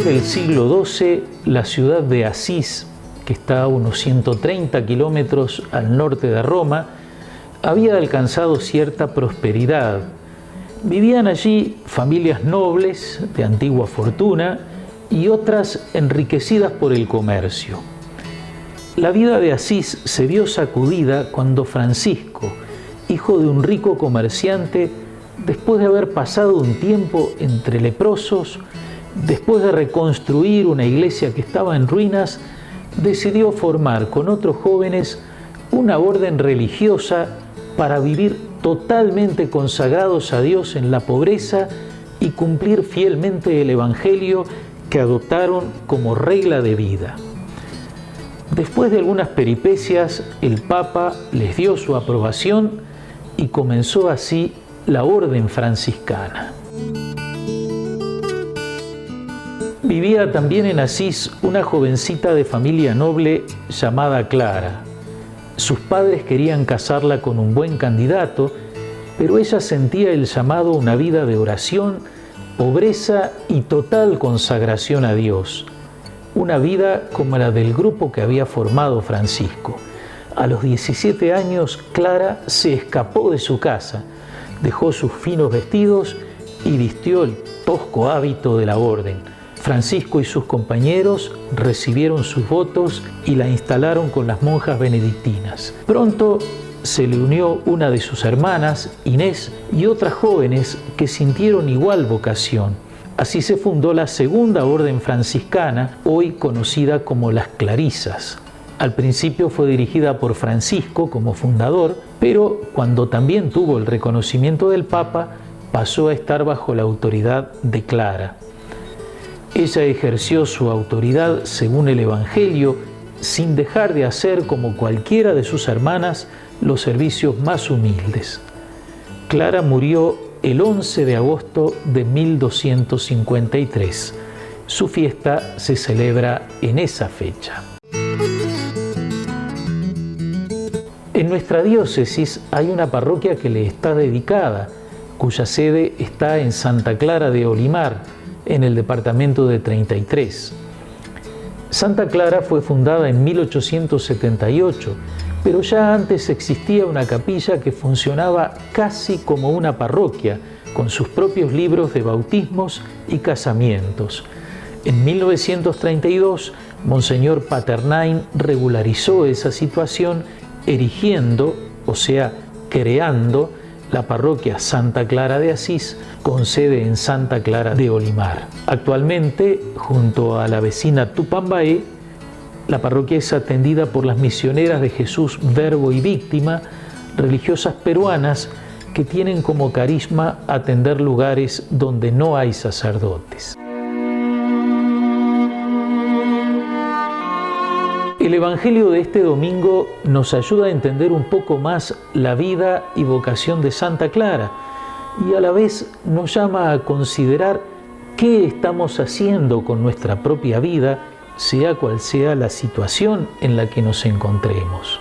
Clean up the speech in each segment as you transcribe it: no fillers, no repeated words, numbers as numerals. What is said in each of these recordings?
fines del siglo XII, la ciudad de Asís, que está a unos 130 kilómetros al norte de Roma, había alcanzado cierta prosperidad. Vivían allí familias nobles de antigua fortuna y otras enriquecidas por el comercio. La vida de Asís se vio sacudida cuando Francisco, hijo de un rico comerciante, después de haber pasado un tiempo entre leprosos, después de reconstruir una iglesia que estaba en ruinas, decidió formar con otros jóvenes una orden religiosa para vivir totalmente consagrados a Dios en la pobreza y cumplir fielmente el Evangelio que adoptaron como regla de vida. Después de algunas peripecias, el Papa les dio su aprobación y comenzó así la orden franciscana. Vivía también en Asís una jovencita de familia noble llamada Clara. Sus padres querían casarla con un buen candidato, pero ella sentía el llamado a una vida de oración, pobreza y total consagración a Dios. Una vida como la del grupo que había formado Francisco. A los 17 años, Clara se escapó de su casa, dejó sus finos vestidos y vistió el tosco hábito de la orden. Francisco y sus compañeros recibieron sus votos y la instalaron con las monjas benedictinas. Pronto se le unió una de sus hermanas, Inés, y otras jóvenes que sintieron igual vocación. Así se fundó la segunda orden franciscana, hoy conocida como las Clarisas. Al principio fue dirigida por Francisco como fundador, pero cuando también tuvo el reconocimiento del Papa, pasó a estar bajo la autoridad de Clara. Ella ejerció su autoridad según el Evangelio, sin dejar de hacer como cualquiera de sus hermanas los servicios más humildes. Clara murió el 11 de agosto de 1253. Su fiesta se celebra en esa fecha. En nuestra diócesis hay una parroquia que le está dedicada, cuya sede está en Santa Clara de Olimar, en el departamento de 33. Santa Clara fue fundada en 1878, pero ya antes existía una capilla que funcionaba casi como una parroquia, con sus propios libros de bautismos y casamientos. En 1932, Monseñor Paternain regularizó esa situación erigiendo, o sea, creando, la parroquia Santa Clara de Asís, con sede en Santa Clara de Olimar. Actualmente, junto a la vecina Tupambaé, la parroquia es atendida por las misioneras de Jesús, Verbo y Víctima, religiosas peruanas que tienen como carisma atender lugares donde no hay sacerdotes. El Evangelio de este domingo nos ayuda a entender un poco más la vida y vocación de Santa Clara y a la vez nos llama a considerar qué estamos haciendo con nuestra propia vida, sea cual sea la situación en la que nos encontremos.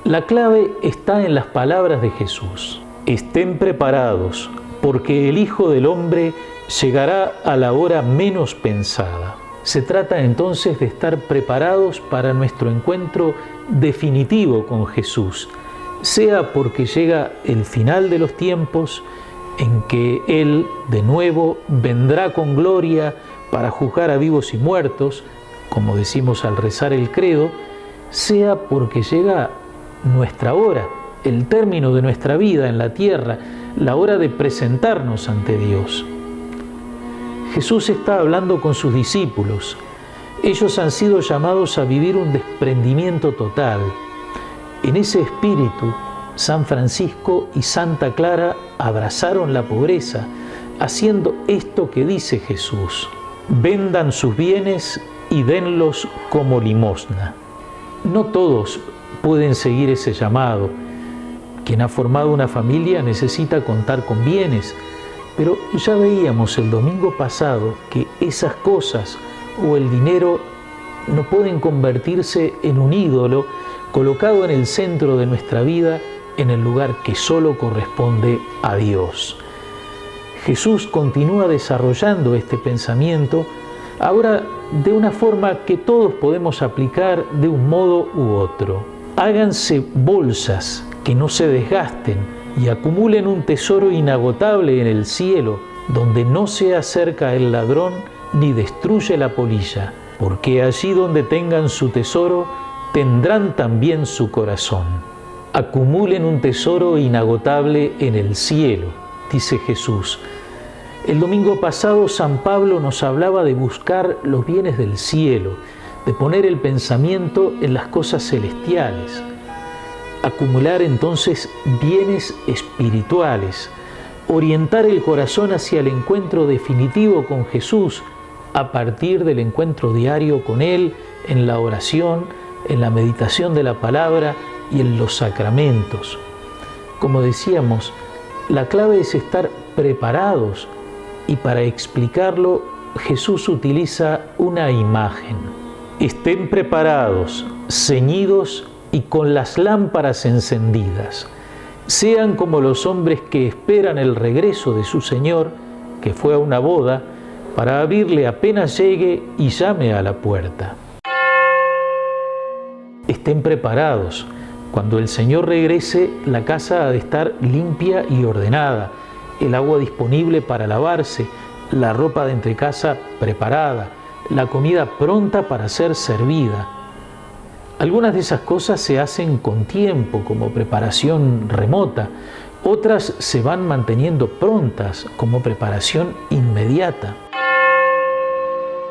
La clave está en las palabras de Jesús. Estén preparados, porque el Hijo del Hombre llegará a la hora menos pensada. Se trata entonces de estar preparados para nuestro encuentro definitivo con Jesús, sea porque llega el final de los tiempos, en que Él de nuevo vendrá con gloria para juzgar a vivos y muertos, como decimos al rezar el credo, sea porque llega nuestra hora, el término de nuestra vida en la tierra, la hora de presentarnos ante Dios. Jesús está hablando con sus discípulos. Ellos han sido llamados a vivir un desprendimiento total. En ese espíritu, San Francisco y Santa Clara abrazaron la pobreza, haciendo esto que dice Jesús: vendan sus bienes y denlos como limosna. No todos pueden seguir ese llamado. Quien ha formado una familia necesita contar con bienes, pero ya veíamos el domingo pasado que esas cosas o el dinero no pueden convertirse en un ídolo colocado en el centro de nuestra vida, en el lugar que solo corresponde a Dios. Jesús continúa desarrollando este pensamiento, ahora de una forma que todos podemos aplicar de un modo u otro. Háganse bolsas que no se desgasten y acumulen un tesoro inagotable en el cielo, donde no se acerca el ladrón ni destruye la polilla, porque allí donde tengan su tesoro, tendrán también su corazón. Acumulen un tesoro inagotable en el cielo, dice Jesús. El domingo pasado San Pablo nos hablaba de buscar los bienes del cielo, de poner el pensamiento en las cosas celestiales. Acumular entonces bienes espirituales, orientar el corazón hacia el encuentro definitivo con Jesús a partir del encuentro diario con Él en la oración, en la meditación de la palabra y en los sacramentos. Como decíamos, la clave es estar preparados y para explicarlo Jesús utiliza una imagen. Estén preparados, ceñidos y con las lámparas encendidas. Sean como los hombres que esperan el regreso de su Señor, que fue a una boda, para abrirle apenas llegue y llame a la puerta. Estén preparados. Cuando el Señor regrese, la casa ha de estar limpia y ordenada, el agua disponible para lavarse, la ropa de entrecasa preparada, la comida pronta para ser servida. Algunas de esas cosas se hacen con tiempo, como preparación remota. Otras se van manteniendo prontas, como preparación inmediata.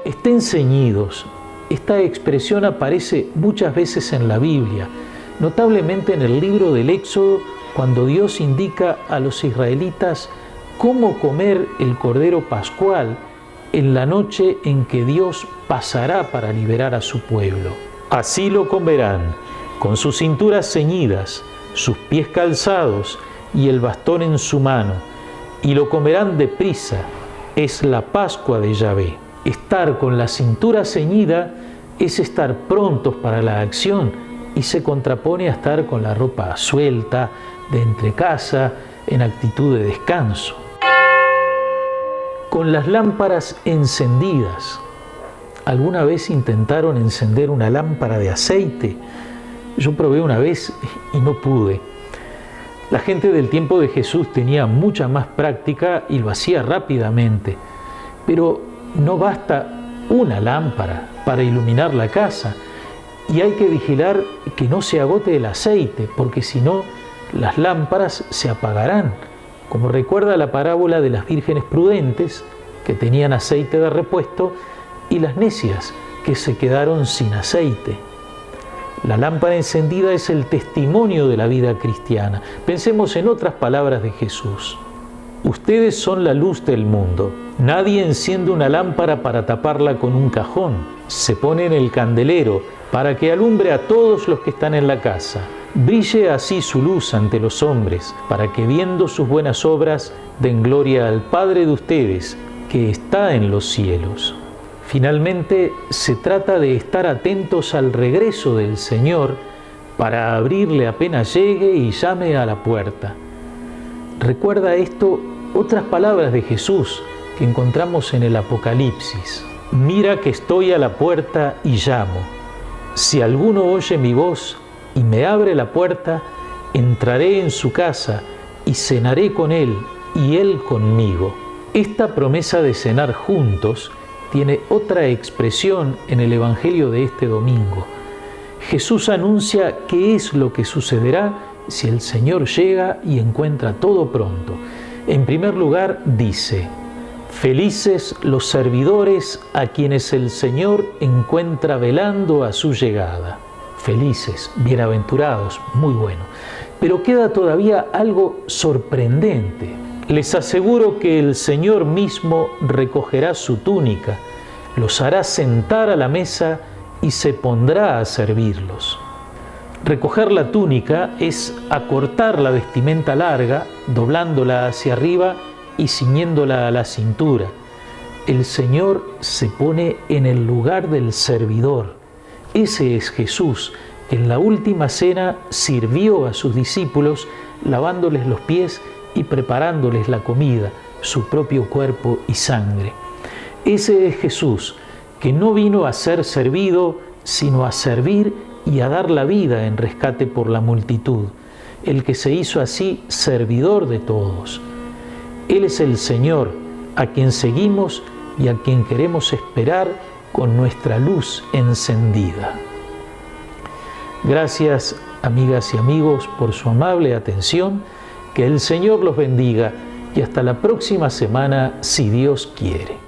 Estén ceñidos. Esta expresión aparece muchas veces en la Biblia, notablemente en el libro del Éxodo, cuando Dios indica a los israelitas cómo comer el cordero pascual en la noche en que Dios pasará para liberar a su pueblo. Así lo comerán, con sus cinturas ceñidas, sus pies calzados y el bastón en su mano, y lo comerán deprisa. Es la Pascua de Yahvé. Estar con la cintura ceñida es estar prontos para la acción y se contrapone a estar con la ropa suelta, de entrecasa, en actitud de descanso. Con las lámparas encendidas. ¿Alguna vez intentaron encender una lámpara de aceite? Yo probé una vez y no pude. La gente del tiempo de Jesús tenía mucha más práctica y lo hacía rápidamente. Pero no basta una lámpara para iluminar la casa y hay que vigilar que no se agote el aceite, porque si no, las lámparas se apagarán, como recuerda la parábola de las vírgenes prudentes que tenían aceite de repuesto y las necias que se quedaron sin aceite. La lámpara encendida es el testimonio de la vida cristiana. Pensemos en otras palabras de Jesús. Ustedes son la luz del mundo. Nadie enciende una lámpara para taparla con un cajón. Se pone en el candelero para que alumbre a todos los que están en la casa. Brille así su luz ante los hombres, para que viendo sus buenas obras den gloria al Padre de ustedes, que está en los cielos. Finalmente, se trata de estar atentos al regreso del Señor para abrirle apenas llegue y llame a la puerta. Recuerda esto otras palabras de Jesús que encontramos en el Apocalipsis. Mira que estoy a la puerta y llamo. Si alguno oye mi voz y me abre la puerta, entraré en su casa y cenaré con él y él conmigo. Esta promesa de cenar juntos tiene otra expresión en el Evangelio de este domingo. Jesús anuncia qué es lo que sucederá si el Señor llega y encuentra todo pronto. En primer lugar, dice: felices los servidores a quienes el Señor encuentra velando a su llegada. Felices, bienaventurados, muy bueno. Pero queda todavía algo sorprendente. Les aseguro que el Señor mismo recogerá su túnica, los hará sentar a la mesa y se pondrá a servirlos. Recoger la túnica es acortar la vestimenta larga, doblándola hacia arriba y ciñéndola a la cintura. El Señor se pone en el lugar del servidor. Ese es Jesús, que en la última cena sirvió a sus discípulos lavándoles los pies y preparándoles la comida, su propio cuerpo y sangre. Ese es Jesús, que no vino a ser servido, sino a servir y a dar la vida en rescate por la multitud, el que se hizo así servidor de todos. Él es el Señor, a quien seguimos y a quien queremos esperar con nuestra luz encendida. Gracias, amigas y amigos, por su amable atención. Que el Señor los bendiga y hasta la próxima semana, si Dios quiere.